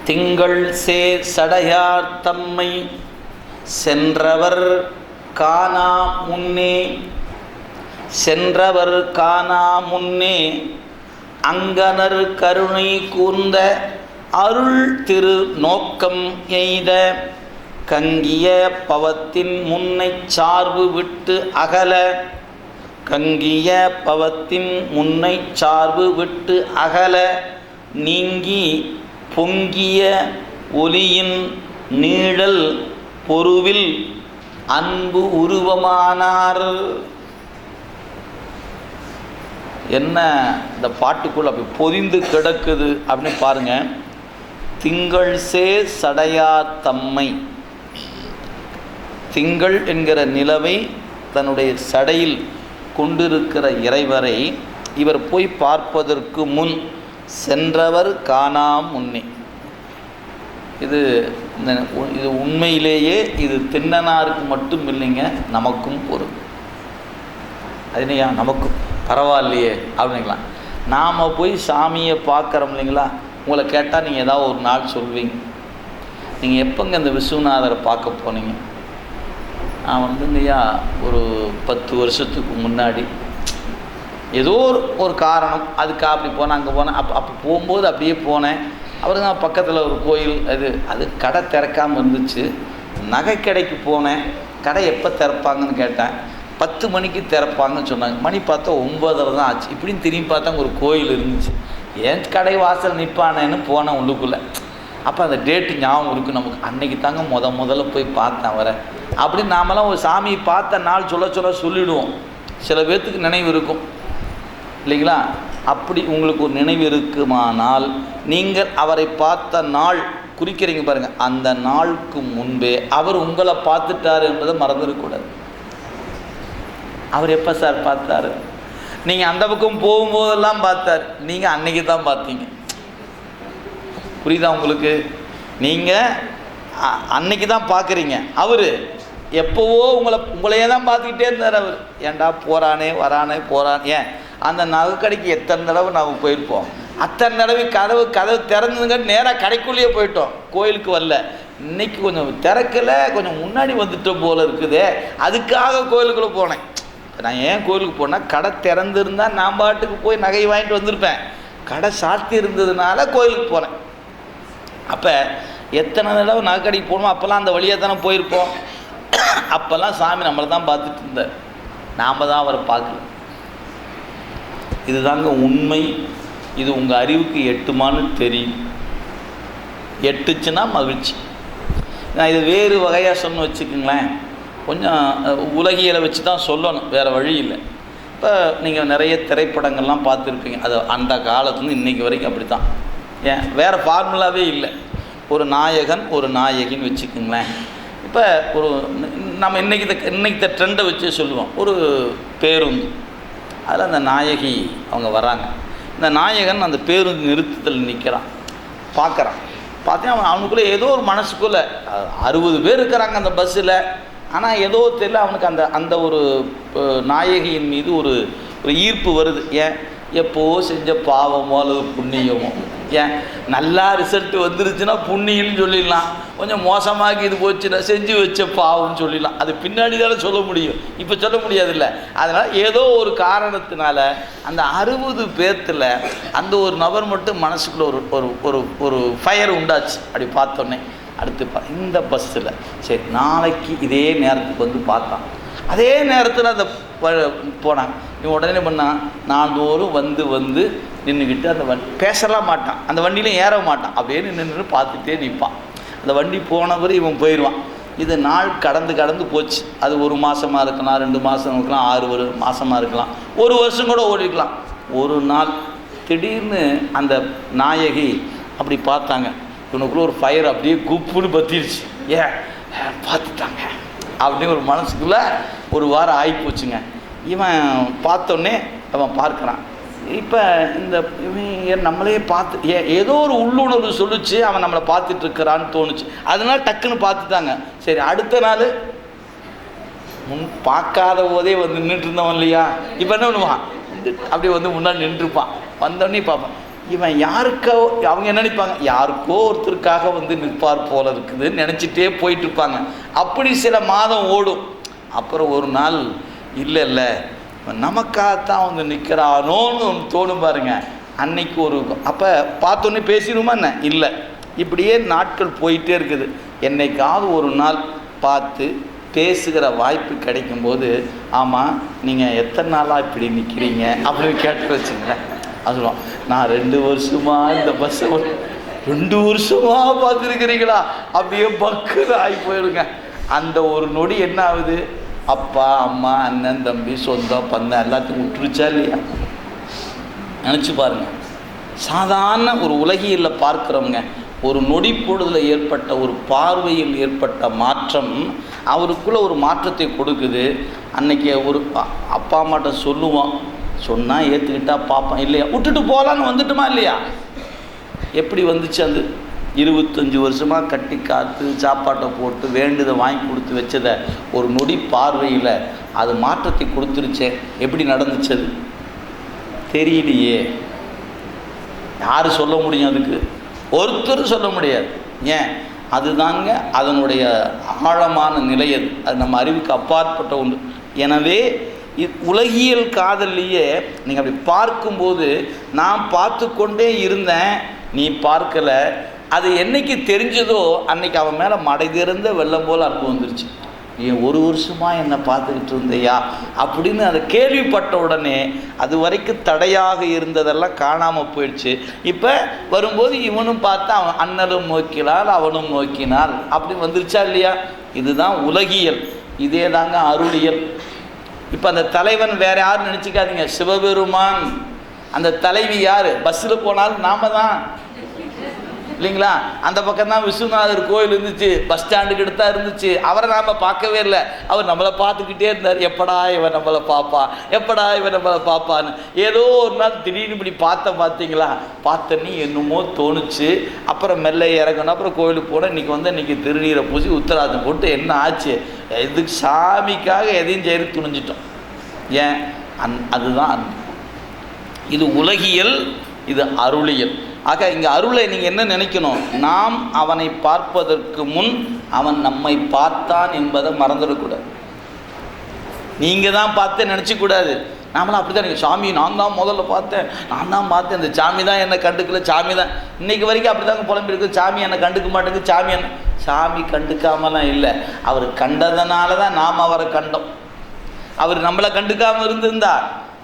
திங்கள் சேர் சடையார் தம்மை சென்றவர் காணா முன்னே, சென்றவர் காணா முன்னே அங்கனர் கருணை கூர்ந்த அருள் திரு நோக்கம் எய்த கங்கிய பவத்தின் முன்னை சார்பு விட்டு அகல, கங்கிய பவத்தின் முன்னை சார்பு விட்டு அகல நீங்கி பொங்கிய ஒலியின் நீழல் பொருவில் அன்பு உருவமானார். என்ன இந்த பாட்டுக்குள்ள அப்படி பொதிந்து கிடக்குது அப்படின்னு பாருங்க. திங்கள் சே சடையா தம்மை, திங்கள் என்கிற நிலவை தன்னுடைய சடையில் கொண்டிருக்கிற இறைவரை இவர் போய் பார்ப்பதற்கு முன் சென்றவர் காணா முன்னே. இது உண்மையிலேயே இது திண்ணனாருக்கு மட்டும் இல்லைங்க, நமக்கும் பொருள். அதுனையா நமக்கும் பரவாயில்லையே அப்படின்னுக்கலாம். நாம் போய் சாமியை பார்க்குறோம் இல்லைங்களா, உங்களை கேட்டால் நீங்கள் ஏதாவது ஒரு நாள் சொல்வீங்க. நீங்கள் எப்போங்க இந்த விஸ்வநாதரை பார்க்க போனீங்க? நான் வந்துங்கய்யா ஒரு 10 வருஷத்துக்கு முன்னாடி ஏதோ ஒரு காரணம் அதுக்காக அப்படி போனேன், அங்கே போனேன். அப்போ போகும்போது அப்படியே போனேன். அப்புறம் தான் பக்கத்தில் ஒரு கோயில், அது கடை திறக்காமல் இருந்துச்சு. நகை கடைக்கு போனேன். கடை எப்போ திறப்பாங்கன்னு கேட்டேன். 10 மணிக்கு திறப்பாங்கன்னு சொன்னாங்க. மணி பார்த்தா 9:30 தான் ஆச்சு. இப்படின்னு திரும்பி பார்த்தா ஒரு கோயில் இருந்துச்சு. ஏன் கடை வாசல் நிற்பானேன்னு போனேன் உள்ளுக்குள்ளே. அப்போ அந்த டேட்டு ஞாபகம் இருக்குது நமக்கு. அன்னைக்கு தாங்க முதல்ல போய் பார்த்தேன் வர அப்படின்னு. நாமெல்லாம் ஒரு சாமியை பார்த்த நாள் சொல்லிவிடுவோம். சில பேர்த்துக்கு நினைவு இருக்கும் இல்லைங்களா? அப்படி உங்களுக்கு ஒரு நினைவு இருக்குமானால் நீங்கள் அவரை பார்த்த நாள் குறிக்கிறீங்க பாருங்கள். அந்த நாளுக்கு முன்பே அவர் உங்களை பார்த்துட்டார் என்பதை மறந்துடக்கூடாது. அவர் எப்போ சார் பார்த்தாரு? நீங்கள் அந்த பக்கம் போகும்போதெல்லாம் பார்த்தார், நீங்கள் அன்னைக்கு தான் பார்த்தீங்க. புரியுதா உங்களுக்கு? நீங்கள் அன்னைக்கு தான் பார்க்குறீங்க. அவர் எப்போவோ உங்களையே தான் பார்த்துக்கிட்டே இருந்தார். அவர் ஏன்டா போகிறானே வரானே போகிறான். ஏன் அந்த நகைக்கடைக்கு எத்தனை தடவை நாம் போயிருப்போம். அத்தனை தடவை கதவு திறந்துங்க நேராக கடைக்குள்ளேயே போயிட்டோம், கோயிலுக்கு வரல. இன்னைக்கு கொஞ்சம் திறக்கலை, கொஞ்சம் முன்னாடி வந்துட்டோம் போல் இருக்குது, அதுக்காக கோயிலுக்குள்ளே போனேன். நான் ஏன் கோயிலுக்கு போனேன்? கடை திறந்துருந்தால் நான் பாட்டுக்கு போய் நகையை வாங்கிட்டு வந்திருப்பேன். கடை சாத்தி இருந்ததுனால கோயிலுக்கு போனேன். அப்போ எத்தனை தடவை நகைக்கடைக்கு போகணுமோ அப்போல்லாம் அந்த வழியாக தானே போயிருப்போம். அப்போல்லாம் சாமி நம்மளை தான் பார்த்துட்டு இருந்தார், நாம் தான் அவரை பார்க்கல. இதுதாங்க உண்மை. இது உங்கள் அறிவுக்கு எட்டுமான்னு தெரியும். எட்டுச்சுன்னா மகிழ்ச்சி. நான் இது வேறு வகையாக சொன்ன வச்சுக்கோங்களேன், கொஞ்சம் உலகியலை வச்சு தான் சொல்லணும், வேறு வழி இல்லை. இப்போ நீங்கள் நிறைய திரைப்படங்கள்லாம் பார்த்துருப்பீங்க. அது அந்த காலத்துலேருந்து இன்றைக்கி வரைக்கும் அப்படி தான். ஏன் வேறு ஃபார்முலாவே இல்லை. ஒரு நாயகன் ஒரு நாயகின்னு வச்சுக்கோங்களேன். இப்போ ஒரு நம்ம இன்றைக்கி ட்ரெண்டை வச்சு சொல்லுவோம். ஒரு பேருந்து, அதில் அந்த நாயகி அவங்க வராங்க. இந்த நாயகன் அந்த பேருந்து நிறுத்தத்தில் நிற்கிறான், பார்க்குறான். பார்த்தீங்கன்னா அவனுக்குள்ளே ஏதோ ஒரு மனசுக்குள்ளே 60 பேர் இருக்கிறாங்க அந்த பஸ்ஸில். ஆனால் ஏதோ தெரியல அவனுக்கு அந்த ஒரு நாயகியின் மீது ஒரு ஈர்ப்பு வருது. ஏன் எப்போ செஞ்ச பாவமோ அல்லது புண்ணியமோ. ஏன் நல்லா ரிசல்ட்டு வந்துருச்சுன்னா புண்ணியம்னு சொல்லிடலாம், கொஞ்சம் மோசமாகி இது போச்சுன்னா செஞ்சு வச்ச பாவம்னு சொல்லிடலாம். அது பின்னாடி தானே சொல்ல முடியும், இப்போ சொல்ல முடியாதுல்ல. அதனால் ஏதோ ஒரு காரணத்தினால அந்த 60 பேர்த்தில் அந்த ஒரு நபர் மட்டும் மனசுக்குள்ளே ஒரு ஃபயர் உண்டாச்சு. அப்படி பார்த்தோன்னே அடுத்து இந்த பஸ்ஸில் சரி நாளைக்கு இதே நேரத்துக்கு வந்து பார்த்தான். அதே நேரத்தில் அந்த போனாங்க. இவன் உடனே பண்ணான், நாள்தோறும் வந்து நின்றுக்கிட்டு அந்த பேசலாம் மாட்டான், அந்த வண்டியிலும் ஏற மாட்டான், அப்படியே நின்று பார்த்துட்டே நிற்பான். அந்த வண்டி போனவரை இவன் போயிடுவான். இது நாள் கடந்து போச்சு. அது 1 மாதமாக இருக்கலாம், 2 மாதம் இருக்கலாம், 6 மாதமாக இருக்கலாம், 1 வருஷம் கூட ஓடிக்கலாம். ஒரு நாள் திடீர்னு அந்த நாயகி அப்படி பார்த்தாங்க. இவனுக்குள்ள ஒரு ஃபயர் அப்படியே குப்புன்னு பற்றிடுச்சு. ஏன் பார்த்துட்டாங்க அப்படின்னு ஒரு மனசுக்குள்ளே ஒரு வாரம் ஆகி போச்சுங்க. இவன் பார்த்தோன்னே அவன் பார்க்குறான். இப்போ இவன் நம்மளே பார்த்து ஏதோ ஒரு உள்ளுணர்வு சொல்லிச்சு, அவன் நம்மளை பார்த்துட்ருக்கிறான்னு தோணுச்சு. அதனால டக்குன்னு பார்த்துட்டாங்க. சரி அடுத்த நாள் பார்க்காத போதே வந்து நின்றுட்டு இருந்தவன் இல்லையா, இப்போ என்ன பண்ணுவான், அப்படியே வந்து முன்னாடி நின்றுருப்பான். வந்தோடனே பார்ப்பான், இவன் யாருக்கோ, அவங்க என்ன நினைப்பாங்க, யாருக்கோ ஒருத்தருக்காக வந்து நிற்பார் போல இருக்குதுன்னு நினச்சிட்டே போயிட்டு இருப்பாங்க. அப்படி சில மாதம் ஓடும். அப்புறம் ஒரு நாள் இல்லை இல்லை நமக்காகத்தான் வந்து நிற்கிறானோன்னு ஒன்று தோணும் பாருங்க. அன்னைக்கு ஒரு அப்போ பார்த்தோன்னே பேசிடுமா என்ன, இல்லை, இப்படியே நாட்கள் போயிட்டே இருக்குது. என்னைக்காவது ஒரு நாள் பார்த்து பேசுகிற வாய்ப்பு கிடைக்கும்போது, ஆமாம் நீங்கள் எத்தனை நாளாக இப்படி நிற்கிறீங்க அப்படின்னு கேட்டு வச்சுங்களேன். அது சொல்லுவோம், நான் 2 வருஷமாக இந்த பஸ்ஸை 2 வருஷமாக பார்த்துருக்கிறீங்களா, அப்படியே பக்குன்னு ஆகி போயிடுங்க. அந்த ஒரு நொடி என்ன ஆகுது, அப்பா அம்மா அண்ணன் தம்பி சொந்தம் பந்தம் எல்லாத்தையும் விட்டுருச்சா இல்லையா? நினச்சி பாருங்கள். சாதாரண ஒரு உலகியலில் பார்க்குறவங்க ஒரு நொடி பொழுதில் ஏற்பட்ட ஒரு பார்வையில் ஏற்பட்ட மாற்றம் அவருக்குள்ளே ஒரு மாற்றத்தை கொடுக்குது. அன்றைக்கி ஒரு அப்பா அம்மாட்ட சொல்லுவோம், சொன்னால் ஏற்றுக்கிட்டா பார்ப்பான், இல்லையா விட்டுட்டு போகலான்னு வந்துட்டுமா இல்லையா? எப்படி வந்துச்சு? அது 25 வருஷமாக கட்டி காத்து சாப்பாட்டை போட்டு வேண்டுதை வாங்கி கொடுத்து வச்சதை ஒரு நொடி பார்வையில் அது மாற்றத்தை கொடுத்துருச்சே. எப்படி நடந்துச்சு அது தெரியலையே. யார் சொல்ல முடியும்? அதுக்கு ஒருத்தர் சொல்ல முடியாது. ஏன்? அதுதாங்க அதனுடைய ஆழமான நிலை. அது நம்ம அறிவுக்கு அப்பாற்பட்ட ஒன்று. எனவே உலகியல் காதல்லையே நீங்கள் அப்படி பார்க்கும்போது, நான் பார்த்து கொண்டே இருந்தேன், நீ பார்க்கலை, அது என்னைக்கு தெரிஞ்சதோ அன்னைக்கு அவன் மேலே மடை திறந்த வெள்ளம் போல் அன்பு வந்துருச்சு. ஏன் 1 வருஷமாக என்னை பார்த்துக்கிட்டு இருந்தையா அப்படின்னு அதை கேள்விப்பட்ட உடனே அது வரைக்கும் தடையாக இருந்ததெல்லாம் காணாமல் போயிடுச்சு. இப்போ வரும்போது இவனும் பார்த்தா அவன் அண்ணனும் நோக்கினாள் அவனும் நோக்கினாள் அப்படி வந்துருச்சா இல்லையா? இதுதான் உலகியல். இதே தாங்க அருளியல். இப்போ அந்த தலைவன் வேறு யாரும் நினச்சிக்காதீங்க, சிவபெருமான். அந்த தலைவி யார்? பஸ்ஸில் போனாலும் நாம தான் இல்லைங்களா? அந்த பக்கம் தான் விஸ்வநாதர் கோயில் இருந்துச்சு, பஸ் ஸ்டாண்டுக்கு எடுத்தா இருந்துச்சு. அவரை நாம் பார்க்கவே இல்லை. அவர் நம்மளை பார்த்துக்கிட்டே இருந்தார், எப்படா இவன் நம்மளை பார்ப்பா, எப்படா இவன் நம்மளை பார்ப்பான்னு. ஏதோ ஒரு நாள் திடீர்னு இப்படி பார்த்தீங்களா, பார்த்தனி என்னமோ தோணுச்சு. அப்புறம் மெல்ல இறங்கணும். அப்புறம் கோயிலுக்கு போனால் இன்றைக்கி திருநீரை பூசி உத்தராதம் போட்டு என்ன ஆச்சு, இதுக்கு சாமிக்காக எதையும் செய்து துணிஞ்சிட்டோம். ஏன்? அதுதான் இது உலகியல், இது அருளியல். ஆக இங்கே அருளை நீங்கள் என்ன நினைக்கணும், நாம் அவனை பார்ப்பதற்கு முன் அவன் நம்மை பார்த்தான் என்பதை மறந்துடக்கூடாது. நீங்கள் தான் பார்த்து நினச்சிக்கூடாது. நாமளும் அப்படி தான், நீங்கள் சாமி நான் தான் முதல்ல பார்த்தேன், நான் தான் பார்த்தேன், இந்த சாமி தான் என்னை கண்டுக்கல, சாமி தான் இன்றைக்கி வரைக்கும் அப்படி தாங்க புலம்பிருக்கு. சாமி என்னை கண்டுக்க மாட்டேங்குது, சாமி கண்டுக்காமலாம் இல்லை, அவர் கண்டதுனால தான் நாம் அவரை கண்டோம். அவர் நம்மளை கண்டுக்காமல் இருந்திருந்தா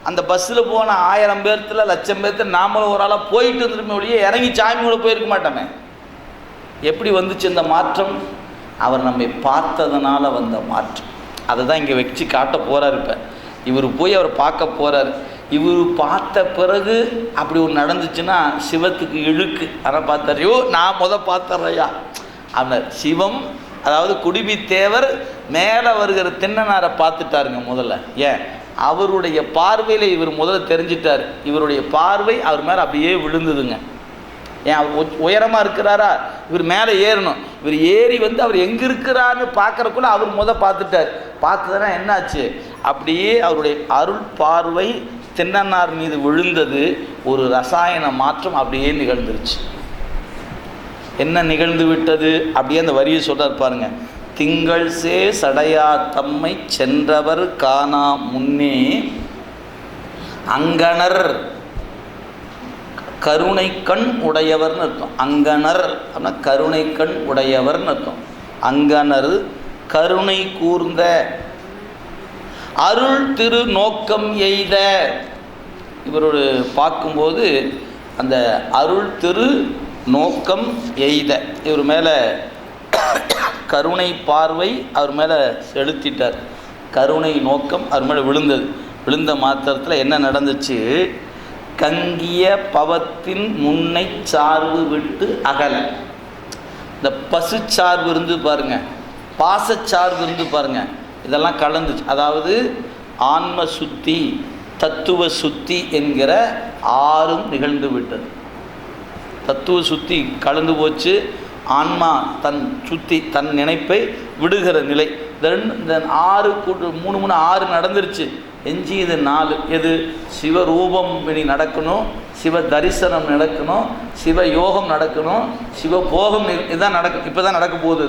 அந்த பஸ்ஸில் போன 1000 பேர்த்தில் 1,00,000 பேர்த்தில் நாமளும் ஒரு ஆளாக போயிட்டு இருந்துருமே ஒழிய இறங்கி சாமியோட போயிருக்க மாட்டோமே. எப்படி வந்துச்சு இந்த மாற்றம்? அவர் நம்மை பார்த்ததுனால வந்த மாற்றம். அதை தான் இங்கே வச்சு காட்ட போகிறார். இப்போ இவர் போய் அவர் பார்க்க போகிறார். இவர் பார்த்த பிறகு அப்படி ஒன்று நடந்துச்சுன்னா சிவத்துக்கு இழுக்கு. ஆனால் பார்த்தாரையோ நான் பார்த்தர்றையா அப்படின்னார் சிவம். அதாவது குடிமி தேவர் மேலே வருகிற திண்ணனாரை பார்த்துட்டாருங்க முதல்ல. ஏன்? அவருடைய பார்வையில் இவர் முதல்ல தெரிஞ்சிட்டார். இவருடைய பார்வை அவர் மேலே அப்படியே விழுந்ததுங்க. ஏன்? அவர் உயரமாக இருக்கிறாரா, இவர் மேலே ஏறணும். இவர் ஏறி வந்து அவர் எங்கே இருக்கிறான்னு பார்க்குறக்குள்ள அவர் பார்த்துட்டார். பார்த்ததுன்னா என்னாச்சு, அப்படியே அவருடைய அருள் பார்வை திண்ணனார் மீது விழுந்தது. ஒரு ரசாயன மாற்றம் அப்படியே நிகழ்ந்துருச்சு. என்ன நிகழ்ந்து விட்டது? அப்படியே அந்த வரியை சொல்கிறார் பாருங்க. திங்கள் சே சடையா தம்மை சென்றவர் காணா முன்னே அங்கணர் கருணை கண் உடையவர்னு அர்த்தம். அங்கணர் அப்படின்னா கருணை கண் உடையவர்னு அர்த்தம். அங்கணர் கருணை கூர்ந்த அருள் திரு நோக்கம் எய்த. இவரோட பார்க்கும்போது அந்த அருள் திரு நோக்கம் எய்த, இவர் மேலே கருணை பார்வை அவர் மேலே செலுத்திட்டார். கருணை நோக்கம் அவர் மேலே விழுந்தது. விழுந்த மாத்திரத்தில் என்ன நடந்துச்சு? கங்கிய பவத்தின் முன்னை சார்பு விட்டு அகல. இந்த பசு சார்பு இருந்து பாருங்க, பாசச்சார்பு இருந்து பாருங்க, இதெல்லாம் கலந்துச்சு. அதாவது ஆன்ம சுத்தி தத்துவ சுத்தி என்கிற 6ம் நிகழ்ந்து விட்டது. தத்துவ சுத்தி கலந்து போச்சு. ஆன்மா தன் சுத்தி தன் நினைப்பை விடுகிற நிலை. இந்த 6 3 6 நடந்துருச்சு. எஞ்சியது 4. எது? சிவரூபம் இனி நடக்கணும், சிவ தரிசனம் நடக்கணும், சிவ யோகம் நடக்கணும், சிவ போகம் இதுதான் நடக்கும். இப்போ தான் நடக்க போகுது.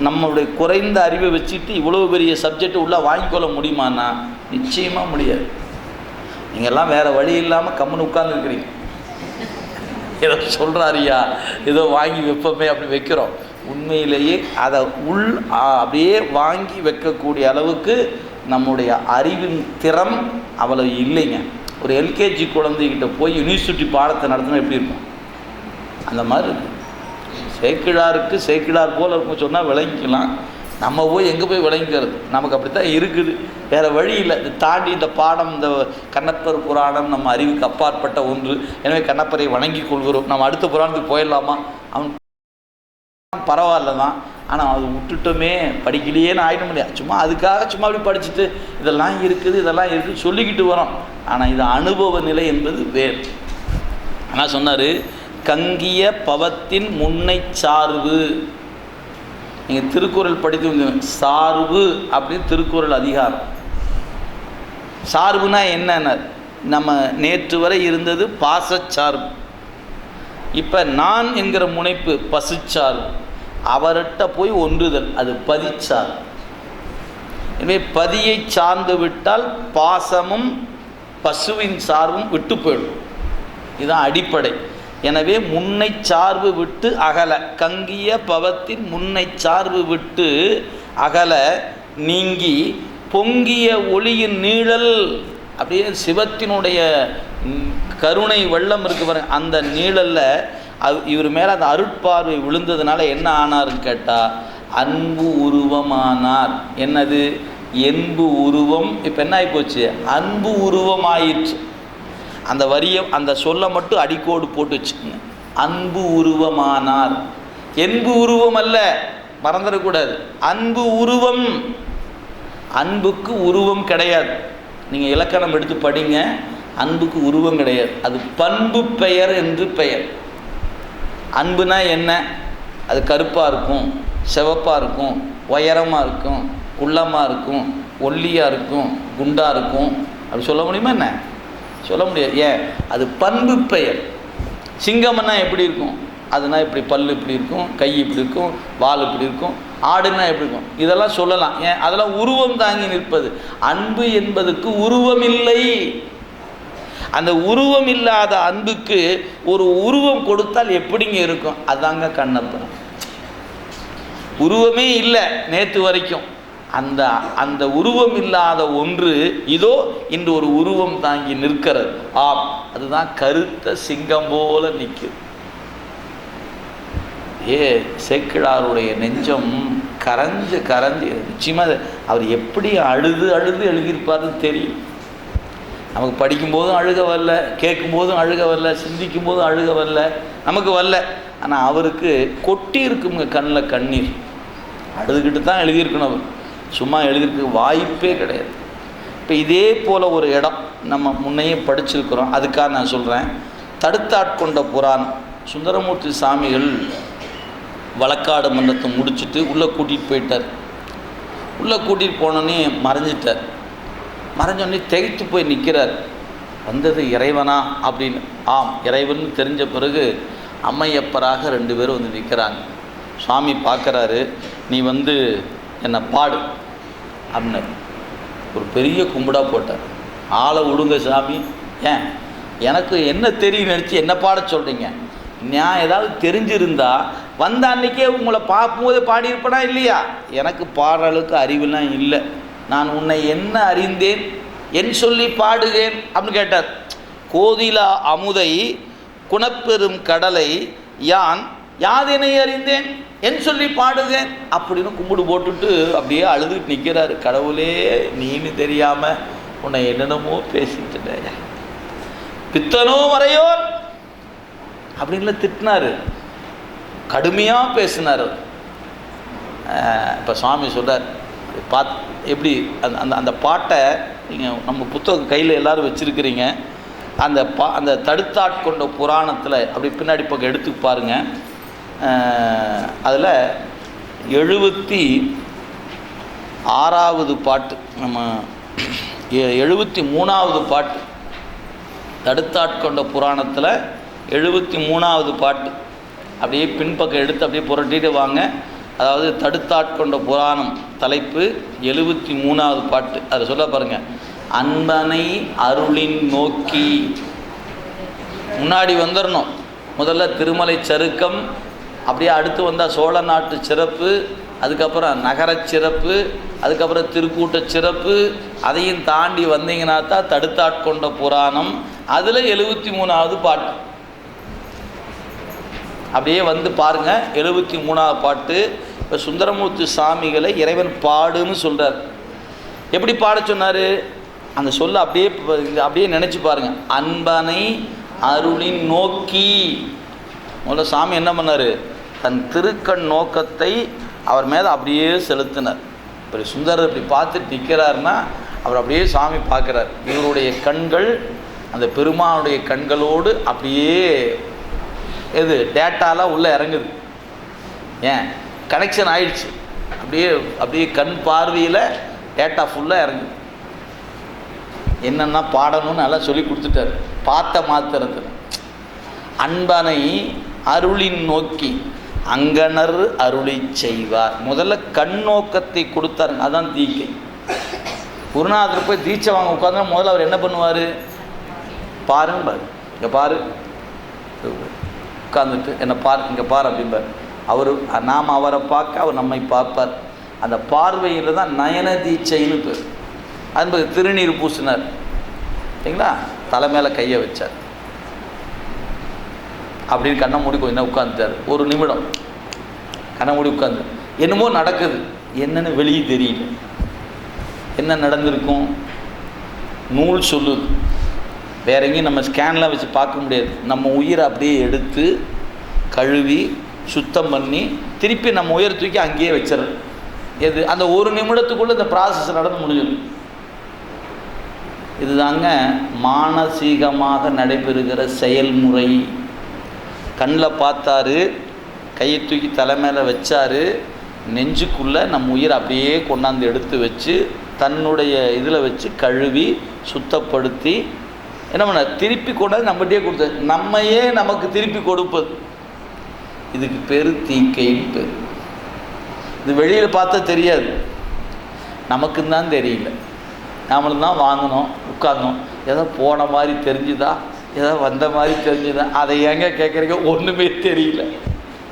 நம்மளுடைய குறைந்த அறிவை வச்சுட்டு இவ்வளோ பெரிய சப்ஜெக்ட் உள்ளே வாங்கிக்கொள்ள முடியுமான்னா நிச்சயமாக முடியாது. நீங்கள்லாம் வேறு வழி இல்லாமல் கம்முன்னு உட்கார்ந்துருக்கிறீங்க. ஏதோ சொல்கிறாரியா, ஏதோ வாங்கி வைப்போமே அப்படி வைக்கிறோம். உண்மையிலேயே அதை அப்படியே வாங்கி வைக்கக்கூடிய அளவுக்கு நம்முடைய அறிவின் திறம் அவ்வளோ இல்லைங்க. ஒரு எல்கேஜி குழந்தைகிட்ட போய் யூனிவர்சிட்டி பாடத்தை நடத்தினா எப்படி இருக்கும்? அந்த மாதிரி இருக்கு. சேக்கிழார் போல் இருக்கும் சொன்னால் விளங்கிக்கலாம். நம்ம போய் எங்கே போய் விளங்கிக்கிறது? நமக்கு அப்படித்தான் இருக்குது, வேறு வழி இல்லை. இது தாண்டி இந்த பாடம், இந்த கண்ணப்பர் புராணம் நம்ம அறிவுக்கு அப்பாற்பட்ட ஒன்று. எனவே கண்ணப்பரை வணங்கி கொள்கிறோம். நம்ம அடுத்த புராணத்துக்கு போயிடலாமா? அவன் பரவாயில்ல தான், ஆனால் அது விட்டுட்டோமே, படிக்கலையேன்னு ஆகிட முடியாது. சும்மா அதுக்காக சும்மா அப்படி படிச்சுட்டு இதெல்லாம் இருக்குது சொல்லிக்கிட்டு வரோம். ஆனால் இது அனுபவ நிலை என்பது வேறு. ஆனால் சொன்னார், கங்கிய பவத்தின் முன்னை சார்பு. நீங்கள் திருக்குறள் படித்து சார்பு அப்படின்னு திருக்குறள் அதிகாரம். சார்புனா என்னென்ன? நம்ம நேற்று வரை இருந்தது பாசச்சார்பு. இப்போ நான் என்கிற முனைப்பு பசுச்சார்பு. அவர்கிட்ட போய் ஒன்றுதல், அது பதிச்சார்பு. எனவே பதியை சார்ந்து விட்டால் பாசமும் பசுவின் சார்பும் விட்டு போயிடும். இதுதான் அடிப்படை. எனவே முன்னை சார்பு விட்டு அகல, கங்கிய பவத்தின் முன்னை சார்பு விட்டு அகல நீங்கி பொங்கிய ஒளியின் நீழல். அப்படியே சிவத்தினுடைய கருணை வெள்ளம் இருக்கு பாருங்க, அந்த நீழல்ல இவர் மேலே அந்த அருட்பார்வை விழுந்ததுனால என்ன ஆனார்னு கேட்டால் அன்பு உருவமானார். என்னது? என்பு உருவம். இப்போ என்ன ஆகி போச்சு? அன்பு உருவம் ஆயிடுச்சு. அந்த வரியை, அந்த சொல்ல மட்டும் அடிக்கோடு போட்டு வச்சுக்கோங்க. அன்பு உருவமானார். என்பு உருவம் அல்ல, மறந்துடக்கூடாது. அன்பு உருவம். அன்புக்கு உருவம் கிடையாது. நீங்கள் இலக்கணம் எடுத்து படிங்க. அன்புக்கு உருவம் கிடையாது, அது பண்பு பெயர் என்று பெயர். அன்புனா என்ன? அது கருப்பாக இருக்கும், சிவப்பாக இருக்கும், உயரமாக இருக்கும், குள்ளமாக இருக்கும், ஒல்லியாக இருக்கும், குண்டாக இருக்கும். அப்படி சொல்ல முடியுமா? என்ன சொல்ல முடியாது. ஏன்? அது பண்பு பெயர். சிங்கம்னா எப்படி இருக்கும்? அதுனா இப்படி பல் இப்படி இருக்கும், கை இப்படி இருக்கும், வால் இப்படி இருக்கும். ஆடுனா எப்படி இருக்கும்? இதெல்லாம் சொல்லலாம். ஏன்? அதெல்லாம் உருவம் தாங்கி நிற்பது. அன்பு என்பதுக்கு உருவம் இல்லை. அந்த உருவம் இல்லாத அன்புக்கு ஒரு உருவம் கொடுத்தால் எப்படிங்க இருக்கும்? அதாங்க கண்ணப்பன். உருவமே இல்லை நேற்று வரைக்கும். அந்த உருவம் இல்லாத ஒன்று இதோ இன்று ஒரு உருவம் தாங்கி நிற்கிறது. ஆம், அதுதான் கருத்த சிங்கம் போல நிற்குது. சேக்கிழாருடைய நெஞ்சம் கரைஞ்சு நிச்சயமாக அவர் எப்படி அழுது எழுதியிருப்பாருன்னு தெரியும். நமக்கு படிக்கும்போதும் அழுக வரல, கேட்கும்போதும் அழுக வரல, சிந்திக்கும் போதும் அழுக வரல, நமக்கு வரல. ஆனால் அவருக்கு கொட்டி இருக்குங்க கண்ணில் கண்ணீர். அழுதுகிட்டு தான் எழுதியிருக்கணும். அவர் சும்மா எழுதிருக்கு வாய்ப்பே கிடையாது. இப்போ இதே போல் ஒரு இடம் நம்ம முன்னையே படிச்சிருக்கிறோம். அதுக்காக நான் சொல்கிறேன். தடுத்தாட்கொண்ட புராணம். சுந்தரமூர்த்தி சாமிகள் வழக்காடு மன்றத்தை முடிச்சுட்டு உள்ளே கூட்டிகிட்டு போயிட்டார். உள்ளே கூட்டிகிட்டு போனோன்னே மறைஞ்சிட்டார். மறைஞ்சோடனே திகைத்து போய் நிற்கிறார். வந்தது இறைவனா அப்படின்னு. ஆம், இறைவன் தெரிஞ்ச பிறகு அம்மையப்பராக 2 பேரும் வந்து நிற்கிறாங்க. சுவாமி பார்க்குறாரு. நீ வந்து என்னை பாடு அப்படின்னு ஒரு பெரிய கும்பிடா போட்டார். ஆளை விடுங்க சாமி. ஏன்? எனக்கு என்ன தெரியும் நினச்சி என்ன பாட சொல்கிறீங்க? நான் ஏதாவது தெரிஞ்சிருந்தா வந்த அன்றைக்கே உங்களை பார்க்கும்போதே பாடியிருப்பேனா இல்லையா? எனக்கு பாடுற அளவுக்கு அறிவுலாம் இல்லை. நான் உன்னை என்ன அறிந்தேன், என் சொல்லி பாடுகிறேன் அப்படின்னு கேட்டார். கோதிலா அமுதை குணப்பெரும் கடலை யான் யாதெனை அறிந்தேன், என் சொல்லி பாடுகிறேன் அப்படின்னு கும்பிடு போட்டுட்டு அப்படியே அழுதுட்டு நிற்கிறாரு. கடவுளே, நீன்னு தெரியாமல் உன்னை என்னென்னமோ பேசிட்டு பித்தனோ வரையோர் அப்படின்லாம் திட்டினார். கடுமையாக பேசினார். இப்போ சுவாமி சொல்கிறார், எப்படி அந்த பாட்டை நீங்கள் நம்ம புத்தகம் கையில் எல்லோரும் வச்சுருக்கிறீங்க. அந்த தடுத்தாட்கொண்ட புராணத்தில் அப்படி பின்னாடி பக்கம் எடுத்து பாருங்கள். அதில் 6வது பாட்டு, நம்ம 73வது பாட்டு, தடுத்தாட்கொண்ட புராணத்தில் 73வது பாட்டு. அப்படியே பின்பக்கம் எடுத்து அப்படியே புரட்டிட்டு வாங்க. அதாவது தடுத்தாட்கொண்ட புராணம் தலைப்பு 73வது பாட்டு. அதை சொல்ல பாருங்கள். அன்பனை அருளின் நோக்கி. முன்னாடி வந்துடணும். முதல்ல திருமலை சருக்கம், அப்படியே அடுத்து வந்தால் சோழ நாட்டு சிறப்பு, அதுக்கப்புறம் நகர சிறப்பு, அதுக்கப்புறம் திருக்கூட்ட சிறப்பு. அதையும் தாண்டி வந்தீங்கன்னா தான் தடுத்தாட்கொண்ட புராணம். அதில் 73வது பாட்டு. அப்படியே வந்து பாருங்கள். 73வது பாட்டு. இப்போ சுந்தரமூர்த்தி சாமிகளை இறைவன் பாடுன்னு சொல்கிறார். எப்படி பாட சொன்னார்? அந்த சொல்ல அப்படியே நினச்சி பாருங்கள். அன்பனை அருளின் நோக்கி. முதல்ல சாமி என்ன பண்ணார்? தன் திருக்கண் நோக்கத்தை அவர் மேலே அப்படியே செலுத்தினார். இப்படி சுந்தரர் இப்படி பார்த்துட்டு நிற்கிறாருன்னா அவர் அப்படியே சாமி பார்க்குறார். இவருடைய கண்கள் அந்த பெருமானுடைய கண்களோடு அப்படியே டேட்டாலாம் உள்ளே இறங்குது. ஏன் கனெக்ஷன் ஆயிடுச்சு. அப்படியே கண் பார்வையில் டேட்டா ஃபுல்லாக இறங்குது. என்னென்னா பாடணும்னு நல்லா சொல்லி கொடுத்துட்டார். பார்த்த மாத்திரத்தில் அன்பனை அருளின் நோக்கி அங்கனர் அருளி செய்வார். முதல்ல கண் நோக்கத்தை கொடுத்தாருங்க. அதான் தீக்கை. குருநாதர் போய் தீட்சை வாங்க உட்காந்து முதல்ல அவர் என்ன பண்ணுவார்? பாருங்க பாரு, இங்கே பாரு, உட்காந்துட்டு என்ன பாரு, இங்கே பாரு அப்படிம்பார். நாம் அவரை பார்க்க அவர் நம்மை பார்ப்பார். அந்த பார்வையில் தான் நயன தீட்சைன்னு பேர். அது திருநீர் பூசினார் சரிங்களா? தலை மேலே கையை வச்சார். அப்படின்னு கண்ணை மூடி கொஞ்சம் உட்காந்துட்டார். ஒரு நிமிடம் கண்ணை மூடி உட்காந்து என்னமோ நடக்குது. என்னன்னு வெளியே தெரியல. என்ன நடந்திருக்கும்? நூல் சொல்லுது. வேற எங்கேயும் நம்ம ஸ்கேன்லாம் வச்சு பார்க்க முடியாது. நம்ம உயிரை அப்படியே எடுத்து கழுவி சுத்தம் பண்ணி திருப்பி நம்ம உயிரை தூக்கி அங்கேயே வச்சிடறது. எது அந்த ஒரு நிமிடத்துக்குள்ளே இந்த ப்ராசஸ் நடந்து முடிஞ்சிடும். இதுதாங்க மானசீகமாக நடைபெறுகிற செயல்முறை. கண்ணில் பார்த்தாரு, கையை தூக்கி தலை மேலே வச்சார். நெஞ்சுக்குள்ளே நம்ம உயிரை அப்படியே கொண்டாந்து எடுத்து வச்சு தன்னுடைய இதில் வச்சு கழுவி சுத்தப்படுத்தி என்ன பண்ண திருப்பி கொண்டாந்து நம்மகிட்டே கொடுத்தது. நம்மையே நமக்கு திருப்பி கொடுப்பது. இதுக்கு பேர் தீக்கைன்னு பேர். இது வெளியில் பார்த்தா தெரியாது, நமக்குன்னு தான் தெரியல. நம்மளும் தான் வாங்கினோம், உட்கார்ந்தோம். ஏதோ போன மாதிரி தெரிஞ்சுதா, ஏதோ வந்த மாதிரி தெரிஞ்சுதா? அதை ஏங்க கேட்குறீங்க? ஒன்றுமே தெரியல.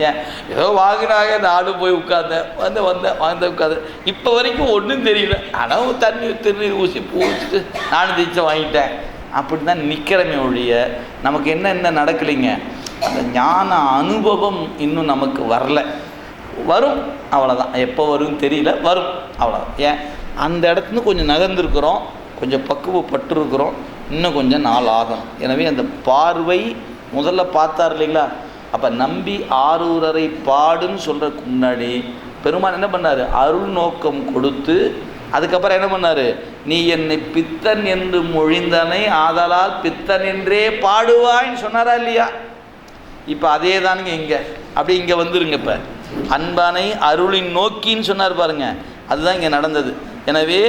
ஏன் ஏதோ வாங்கினாங்க, நானும் போய் உட்கார்ந்தேன், வந்த உட்காந்து இப்போ வரைக்கும் ஒன்றும் தெரியல. ஆனால் திருநீர் ஊசி பூச்சிட்டு நானும் தீட்சை வாங்கிட்டேன் அப்படி தான் நிற்கிறமே ஒழிய நமக்கு என்ன நடக்கலைங்க. அந்த ஞான அனுபவம் இன்னும் நமக்கு வரல. வரும், அவ்வளோதான். எப்போ வரும்னு தெரியல, வரும், அவ்வளோதான். ஏன் அந்த இடத்துல கொஞ்சம் நகர்ந்துருக்குறோம், கொஞ்சம் பக்குவப்பட்டுருக்குறோம், இன்னும் கொஞ்சம் நாள் ஆகணும். எனவே அந்த பார்வை முதல்ல பார்த்தார் இல்லைங்களா? அப்போ நம்பி ஆரூரரை பாடுன்னு சொல்கிறதுக்கு முன்னாடி பெருமான் என்ன பண்ணார்? அருள் நோக்கம் கொடுத்து அதுக்கப்புறம் என்ன பண்ணார்? நீ என்னை பித்தன் என்று மொழிந்தனை, ஆதலால் பித்தன் என்றே பாடுவாய்ன்னு சொன்னாரா இல்லையா? இப்போ அதே தானுங்க இங்கே. அப்படி இங்கே வந்துருங்க. இப்போ அன்பனை அருளின் நோக்கின்னு சொன்னார் பாருங்க, அதுதான் இங்கே நடந்தது. எனவே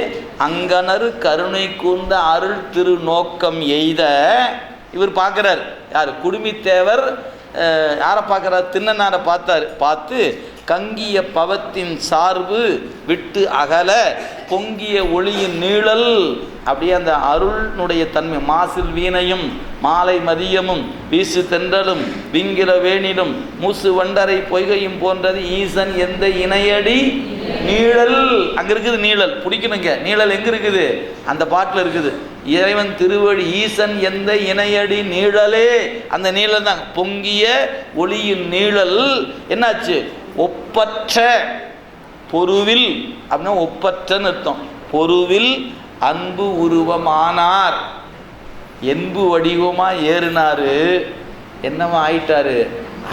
அங்கனர் கருணை கூர்ந்த அருள் திரு நோக்கம் எய்த இவர் பார்க்குறார். யார்? குடுமித்தேவர் யாரை பார்க்குறார்? திண்ணனாரை பார்த்து கங்கிய பவத்தின் சார்பு விட்டு அகல பொங்கிய ஒளியின் நீழல். அப்படியே அந்த அருள்னுடைய தன்மை, மாசில் வீணையும் மாலை மதியமும் வீசு தென்றலும் விங்கிர வேணிலும் மூசு வண்டரை பொய்கையும் போன்றது ஈசன் எந்த இணையடி நீழல். அங்கே இருக்குது நீழல், பிடிக்கணுங்க. நீழல் எங்கே இருக்குது? அந்த பாட்டில் இருக்குது. இறைவன் திருவடி ஈசன் எந்த இணையடி நீழலே. அந்த நீழல் தான் பொங்கிய ஒளியின் நீழல். என்னாச்சு? ஒப்பற்ற பொருவில் அப்படின்னா ஒப்பற்றன்னு அர்த்தம். பொருவில் அன்பு உருவமானார். என்பு வடிவமாக ஏறினார். என்னவா ஆயிட்டார்?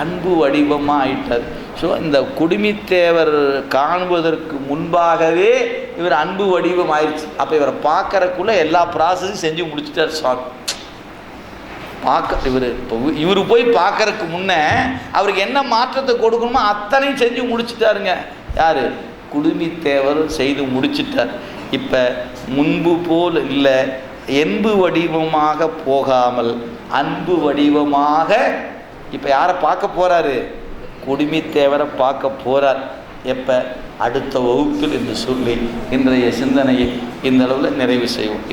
அன்பு வடிவமாக ஆயிட்டார். ஸோ இந்த குடுமித்தேவர் காணுவதற்கு முன்பாகவே இவர் அன்பு வடிவம் ஆயிடுச்சு. அப்போ இவரை பார்க்கறக்குள்ளே எல்லா ப்ராசஸும் செஞ்சு முடிச்சுட்டார் சுவாமி. இவர் போய் பார்க்கறதுக்கு முன்னே அவருக்கு என்ன மாற்றத்தை கொடுக்கணுமோ அத்தனையும் செஞ்சு முடிச்சுட்டாருங்க. யார்? குடுமித்தேவர் செய்து முடிச்சிட்டார். இப்போ முன்பு போல் இல்லை, என்பு வடிவமாக போகாமல் அன்பு வடிவமாக இப்போ யாரை பார்க்க போகிறாரு? குடுமித்தேவரை பார்க்க போகிறார். எப்போ? அடுத்த வகுப்பில் என்று சொல்லி இன்றைய சிந்தனையை இந்த அளவில் நிறைவு செய்வோம்.